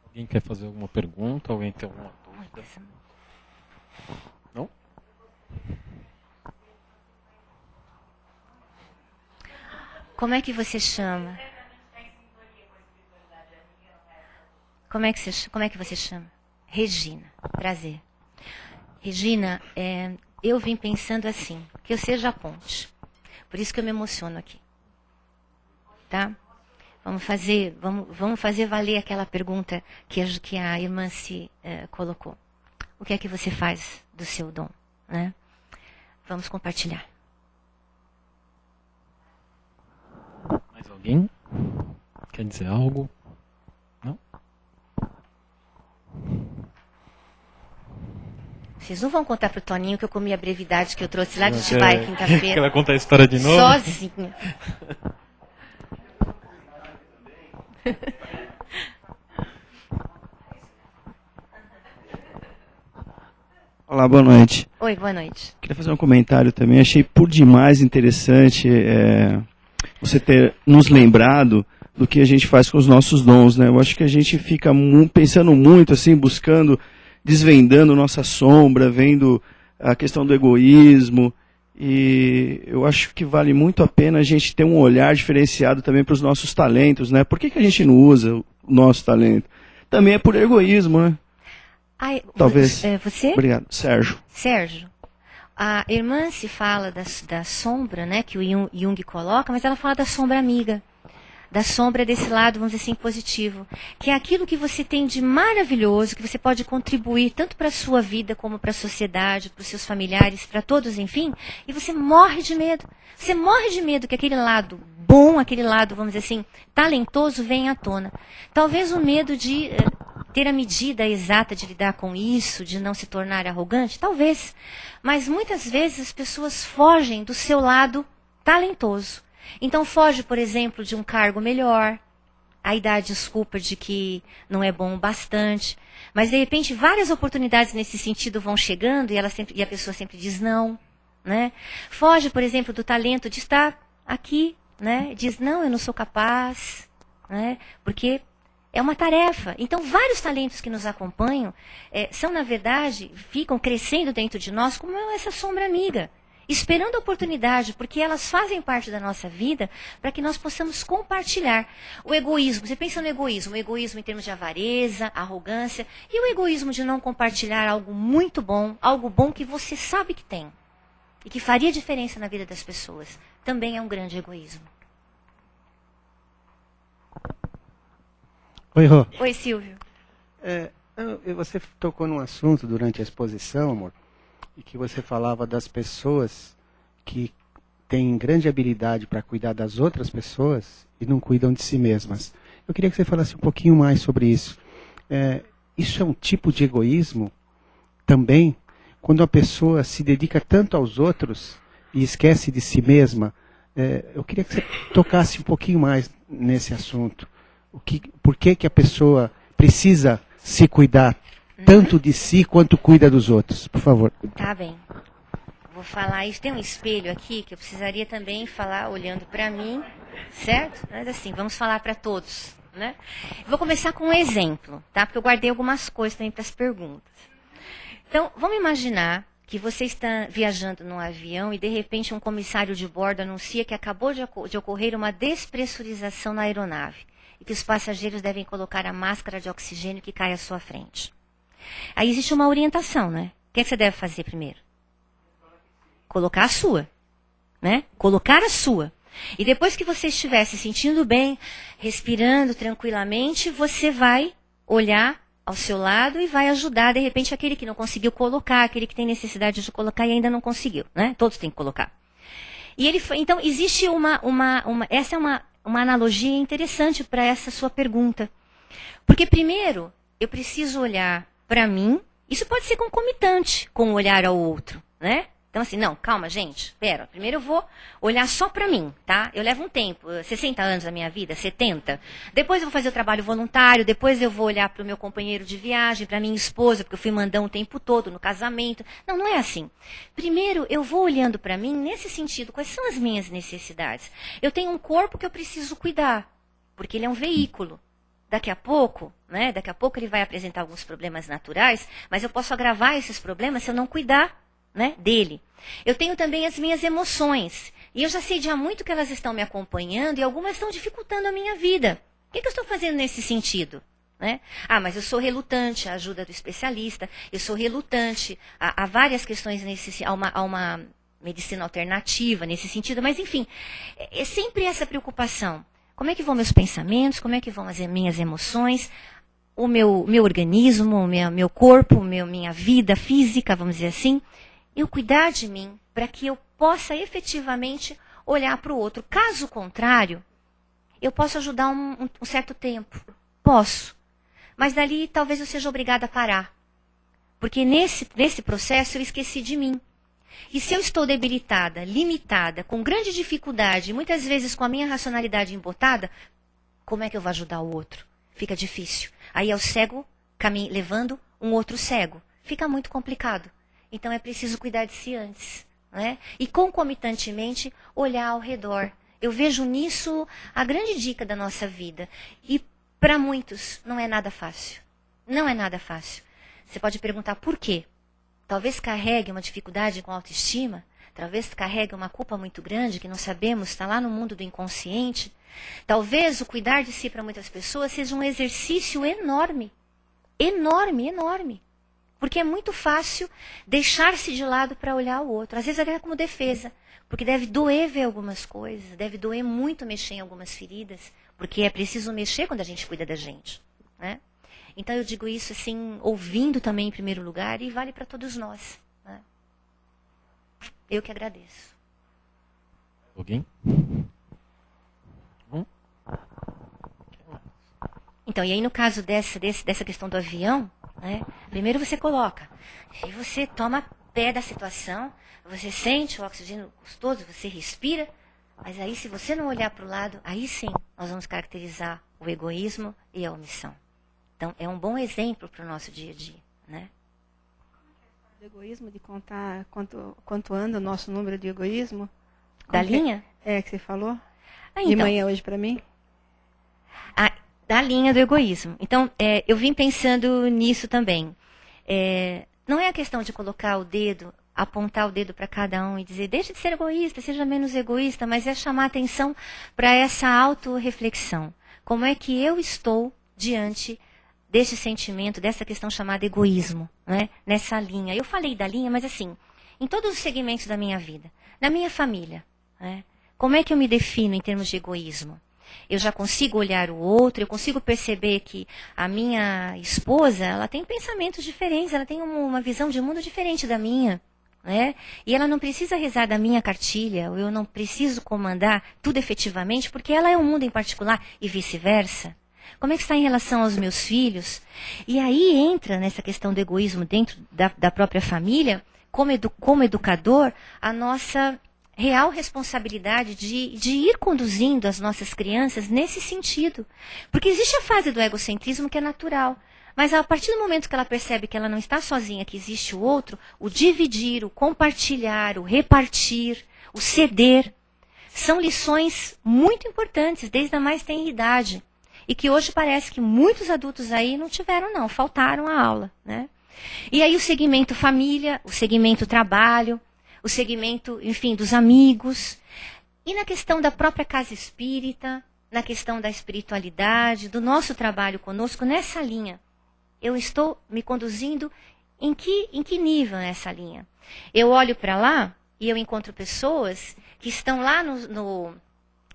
Alguém quer fazer alguma pergunta? Alguém tem alguma dúvida? Não? Como é que você chama? Como é que você chama? Regina. Prazer. Regina, eu vim pensando assim, que eu seja a ponte. Por isso que eu me emociono aqui. Tá? Vamos fazer valer aquela pergunta que a irmã se colocou. O que é que você faz do seu dom? Né? Vamos compartilhar. Mais alguém? Quer dizer algo? Não? Vocês não vão contar pro Toninho que eu comi a brevidade que eu trouxe lá de Atibaia quinta-feira? Que ela conta a história de novo? Sozinha. Olá, boa noite. Oi, boa noite. Queria fazer um comentário também. Achei por demais interessante você ter nos lembrado do que a gente faz com os nossos dons, né? Eu acho que a gente fica pensando muito, assim, buscando, desvendando nossa sombra, vendo a questão do egoísmo. E eu acho que vale muito a pena a gente ter um olhar diferenciado também para os nossos talentos, né? Por que a gente não usa o nosso talento? Também é por egoísmo, né? Talvez. Você? Obrigado. Sérgio. Sérgio, a irmã se fala da sombra, né, que o Jung coloca, mas ela fala da sombra amiga. Da sombra desse lado, vamos dizer assim, positivo. Que é aquilo que você tem de maravilhoso, que você pode contribuir tanto para a sua vida, como para a sociedade, para os seus familiares, para todos, enfim. E você morre de medo. Você morre de medo que aquele lado bom, aquele lado, vamos dizer assim, talentoso, venha à tona. Talvez o medo de ter a medida exata de lidar com isso, de não se tornar arrogante, talvez. Mas muitas vezes as pessoas fogem do seu lado talentoso. Então foge, por exemplo, de um cargo melhor, aí dá a desculpa de que não é bom o bastante, mas de repente várias oportunidades nesse sentido vão chegando e a pessoa sempre diz não, né? Foge, por exemplo, do talento de estar aqui, né? Diz não, eu não sou capaz, né? Porque é uma tarefa. Então vários talentos que nos acompanham são, na verdade, ficam crescendo dentro de nós como essa sombra amiga. Esperando a oportunidade, porque elas fazem parte da nossa vida para que nós possamos compartilhar. O egoísmo, você pensa no egoísmo, o egoísmo em termos de avareza, arrogância, e o egoísmo de não compartilhar algo muito bom, algo bom que você sabe que tem, e que faria diferença na vida das pessoas, também é um grande egoísmo. Oi, Rô. Oi, Silvio. Você tocou num assunto durante a exposição, amor, e que você falava das pessoas que têm grande habilidade para cuidar das outras pessoas e não cuidam de si mesmas. Eu queria que você falasse um pouquinho mais sobre isso. Isso é um tipo de egoísmo também, quando a pessoa se dedica tanto aos outros e esquece de si mesma. Eu queria que você tocasse um pouquinho mais nesse assunto. Por que a pessoa precisa se cuidar tanto de si quanto cuida dos outros, por favor. Tá bem. Vou falar isso. Tem um espelho aqui que eu precisaria também falar olhando para mim, certo? Mas assim, vamos falar para todos, né? Vou começar com um exemplo, tá? Porque eu guardei algumas coisas também para as perguntas. Então, vamos imaginar que você está viajando num avião e de repente um comissário de bordo anuncia que acabou de ocorrer uma despressurização na aeronave e que os passageiros devem colocar a máscara de oxigênio que cai à sua frente. Aí existe uma orientação, né? O que você deve fazer primeiro? Colocar a sua, né? Colocar a sua. E depois que você estiver se sentindo bem, respirando tranquilamente, você vai olhar ao seu lado e vai ajudar, de repente, aquele que não conseguiu colocar, aquele que tem necessidade de colocar e ainda não conseguiu, né? Todos têm que colocar. E então, existe essa é uma analogia interessante para essa sua pergunta. Porque, primeiro, eu preciso olhar para mim, isso pode ser concomitante com o olhar ao outro, né? Então, assim, não, calma, gente, pera, primeiro eu vou olhar só para mim, tá? Eu levo um tempo, 60 anos da minha vida, 70. Depois eu vou fazer o trabalho voluntário, depois eu vou olhar para o meu companheiro de viagem, para minha esposa, porque eu fui mandando o tempo todo no casamento. Não, não é assim. Primeiro eu vou olhando para mim nesse sentido, quais são as minhas necessidades? Eu tenho um corpo que eu preciso cuidar, porque ele é um veículo. Daqui a pouco, né? Daqui a pouco ele vai apresentar alguns problemas naturais, mas eu posso agravar esses problemas se eu não cuidar, né, dele. Eu tenho também as minhas emoções. E eu já sei de há muito que elas estão me acompanhando e algumas estão dificultando a minha vida. O que eu estou fazendo nesse sentido? Né? Ah, mas eu sou relutante à ajuda do especialista, eu sou relutante a várias questões, a uma medicina alternativa nesse sentido, mas enfim, é sempre essa preocupação. Como é que vão meus pensamentos, como é que vão as minhas emoções, o meu organismo, o meu corpo, minha vida física, vamos dizer assim, eu cuidar de mim para que eu possa efetivamente olhar para o outro. Caso contrário, eu posso ajudar um certo tempo. Posso. Mas dali talvez eu seja obrigada a parar. Porque nesse processo eu esqueci de mim. E se eu estou debilitada, limitada, com grande dificuldade, muitas vezes com a minha racionalidade embotada, como é que eu vou ajudar o outro? Fica difícil. Aí é o cego levando um outro cego. Fica muito complicado. Então é preciso cuidar de si antes. Né? E concomitantemente olhar ao redor. Eu vejo nisso a grande dica da nossa vida. E para muitos não é nada fácil. Não é nada fácil. Você pode perguntar por quê? Talvez carregue uma dificuldade com a autoestima. Talvez carregue uma culpa muito grande que não sabemos, está lá no mundo do inconsciente. Talvez o cuidar de si para muitas pessoas seja um exercício enorme. Enorme, enorme. Porque é muito fácil deixar-se de lado para olhar o outro. Às vezes até como defesa. Porque deve doer ver algumas coisas. Deve doer muito mexer em algumas feridas. Porque é preciso mexer quando a gente cuida da gente. Né? Então eu digo isso assim, ouvindo também em primeiro lugar. E vale para todos nós. Né? Eu que agradeço. Alguém? Então, e aí no caso dessa questão do avião, né, primeiro você coloca, e você toma pé da situação, você sente o oxigênio gostoso, você respira, mas aí se você não olhar para o lado, aí sim nós vamos caracterizar o egoísmo e a omissão. Então, é um bom exemplo para o nosso dia a dia. Né? Do egoísmo, de contar quanto anda o nosso número de egoísmo. Da linha? Que você falou? Então, de manhã hoje para mim? Da linha do egoísmo. Então, eu vim pensando nisso também. Não é a questão de colocar o dedo, apontar o dedo para cada um e dizer, deixe de ser egoísta, seja menos egoísta, mas é chamar atenção para essa autorreflexão. Como é que eu estou diante desse sentimento, dessa questão chamada egoísmo, né? Nessa linha. Eu falei da linha, mas assim, em todos os segmentos da minha vida. Na minha família, né? Como é que eu me defino em termos de egoísmo? Eu já consigo olhar o outro, eu consigo perceber que a minha esposa, ela tem pensamentos diferentes, ela tem uma visão de mundo diferente da minha, né? E ela não precisa rezar da minha cartilha, ou eu não preciso comandar tudo efetivamente, porque ela é um mundo em particular e vice-versa. Como é que está em relação aos meus filhos? E aí entra nessa questão do egoísmo dentro da própria família, como educador, a nossa real responsabilidade de ir conduzindo as nossas crianças nesse sentido. Porque existe a fase do egocentrismo que é natural. Mas a partir do momento que ela percebe que ela não está sozinha, que existe o outro, o dividir, o compartilhar, o repartir, o ceder, são lições muito importantes, desde a mais tenra idade. E que hoje parece que muitos adultos aí não tiveram, não, faltaram a aula. Né? E aí o segmento família, o segmento trabalho, o segmento, enfim, dos amigos. E na questão da própria casa espírita, na questão da espiritualidade, do nosso trabalho conosco, nessa linha. Eu estou me conduzindo em que nível nessa linha? Eu olho para lá e eu encontro pessoas que estão lá no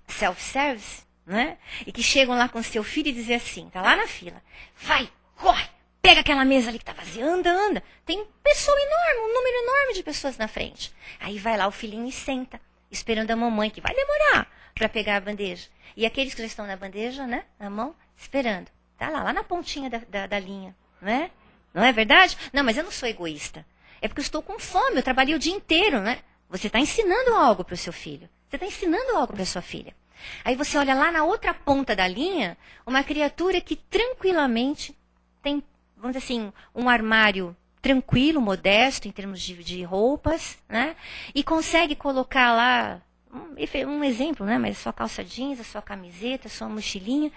self-service, né? E que chegam lá com seu filho e dizem assim, tá lá na fila, vai, corre, pega aquela mesa ali que tá vazia, anda. Tem pessoa enorme, um número enorme de pessoas na frente. Aí vai lá o filhinho e senta, esperando a mamãe, que vai demorar para pegar a bandeja. E aqueles que já estão na bandeja, né, na mão, esperando. Tá lá na pontinha da linha, né? Não é verdade? Não, mas eu não sou egoísta. É porque eu estou com fome, eu trabalhei o dia inteiro, né? Você está ensinando algo para o seu filho. Você está ensinando algo para sua filha. Aí você olha lá na outra ponta da linha, uma criatura que tranquilamente tem, vamos dizer assim, um armário tranquilo, modesto, em termos de roupas, né? E consegue colocar lá, um exemplo, né? Mas sua calça jeans, a sua camiseta, a sua mochilinha.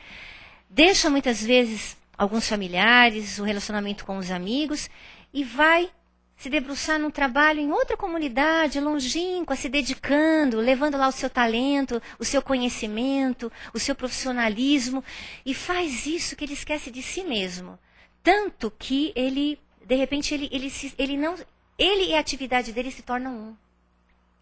Deixa muitas vezes alguns familiares, o relacionamento com os amigos, e vai se debruçar num trabalho em outra comunidade, longínqua, se dedicando, levando lá o seu talento, o seu conhecimento, o seu profissionalismo, e faz isso que ele esquece de si mesmo. Tanto que ele, de repente, ele e a atividade dele se tornam um.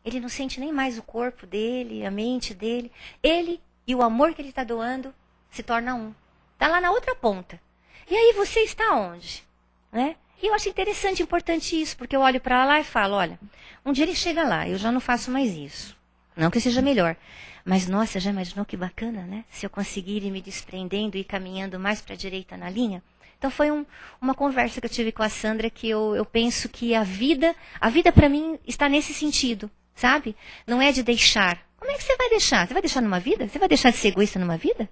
Ele não sente nem mais o corpo dele, a mente dele. Ele e o amor que ele está doando se torna um. Está lá na outra ponta. E aí você está onde? Né? E eu acho interessante, importante isso, porque eu olho para lá e falo, olha, um dia ele chega lá, eu já não faço mais isso. Não que seja melhor. Mas, nossa, já imaginou que bacana, né? Se eu conseguir ir me desprendendo e ir caminhando mais para a direita na linha. Então foi uma conversa que eu tive com a Sandra que eu penso que a vida para mim está nesse sentido, sabe? Não é de deixar. Como é que você vai deixar? Você vai deixar numa vida? Você vai deixar de ser egoísta numa vida?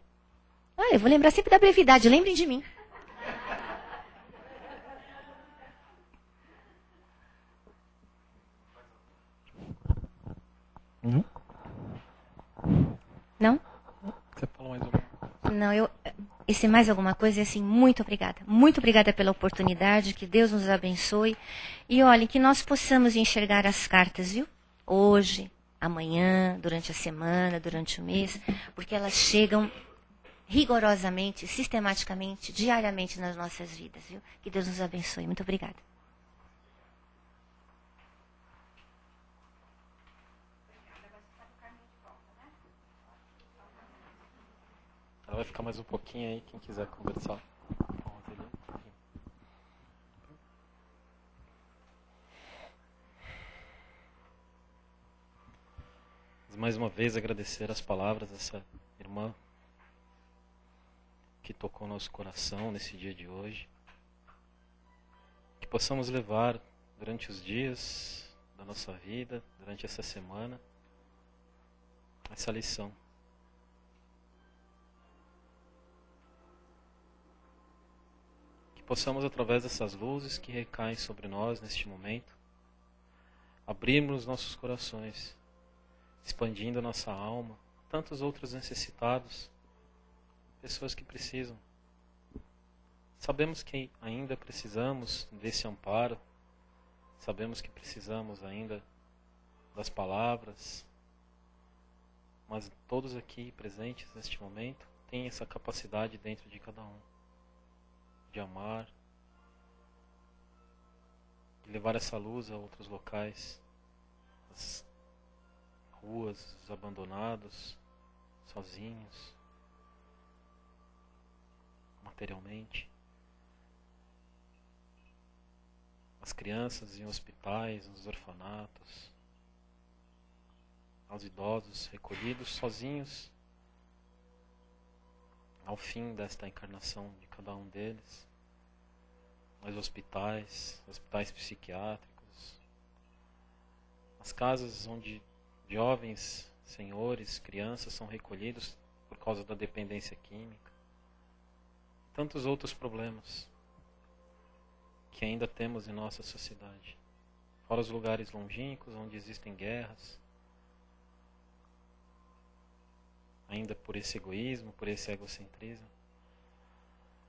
Olha, eu vou lembrar sempre da brevidade, lembrem de mim. Não? Você falou mais uma. Não, esse mais alguma coisa, assim, muito obrigada. Muito obrigada pela oportunidade, que Deus nos abençoe. E olha, que nós possamos enxergar as cartas, viu? Hoje, amanhã, durante a semana, durante o mês, porque elas chegam rigorosamente, sistematicamente, diariamente nas nossas vidas, viu? Que Deus nos abençoe. Muito obrigada. Ela vai ficar mais um pouquinho aí, quem quiser conversar. Mais uma vez agradecer as palavras dessa irmã que tocou nosso coração nesse dia de hoje. Que possamos levar durante os dias da nossa vida, durante essa semana, essa lição. Que possamos, através dessas luzes que recaem sobre nós neste momento, abrirmos nossos corações, expandindo a nossa alma, tantos outros necessitados, pessoas que precisam. Sabemos que ainda precisamos desse amparo, sabemos que precisamos ainda das palavras, mas todos aqui presentes neste momento têm essa capacidade dentro de cada um, de amar, de levar essa luz a outros locais, as ruas, os abandonados, sozinhos, materialmente. As crianças em hospitais, nos orfanatos, aos idosos recolhidos sozinhos ao fim desta encarnação de cada um deles, nos hospitais psiquiátricos, as casas onde jovens, senhores, crianças são recolhidos por causa da dependência química. Tantos outros problemas que ainda temos em nossa sociedade. Fora os lugares longínquos onde existem guerras. Ainda por esse egoísmo, por esse egocentrismo.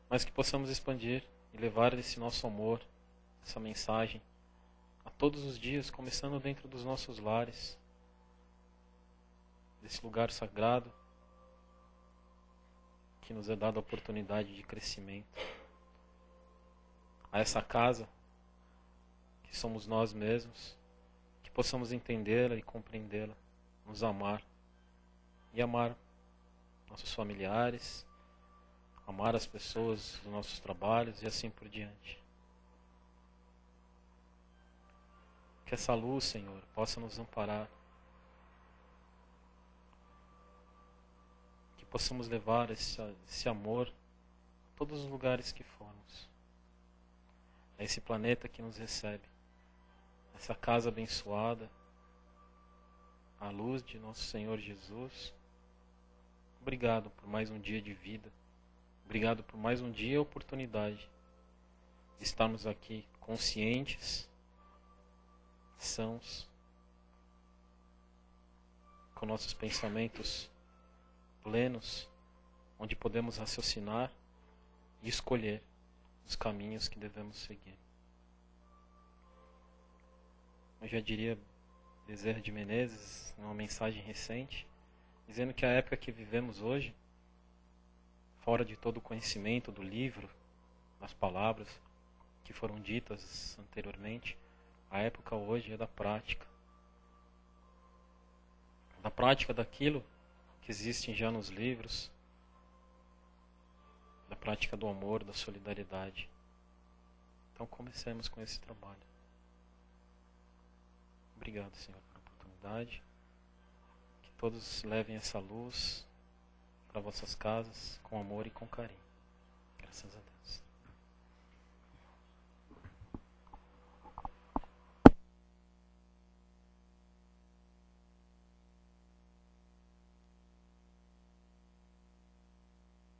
Mas que possamos expandir e levar esse nosso amor, essa mensagem, a todos os dias, começando dentro dos nossos lares. Desse lugar sagrado que nos é dado a oportunidade de crescimento. A essa casa que somos nós mesmos, que possamos entendê-la e compreendê-la, nos amar e amar nossos familiares, amar as pessoas dos nossos trabalhos e assim por diante. Que essa luz, Senhor, possa nos amparar. Que possamos levar esse amor a todos os lugares que formos. A esse planeta que nos recebe. essa casa abençoada, à luz de nosso Senhor Jesus. Obrigado por mais um dia de vida. Obrigado por mais um dia e oportunidade de estarmos aqui conscientes, sãos, com nossos pensamentos plenos, onde podemos raciocinar e escolher os caminhos que devemos seguir. Eu já diria Bezerra de Menezes, numa mensagem recente, dizendo que a época que vivemos hoje, fora de todo o conhecimento do livro, das palavras que foram ditas anteriormente, a época hoje é da prática. Da prática daquilo que existe já nos livros, da prática do amor, da solidariedade. Então comecemos com esse trabalho. Obrigado, Senhor, pela oportunidade. Que todos levem essa luz para vossas casas com amor e com carinho. Graças a Deus.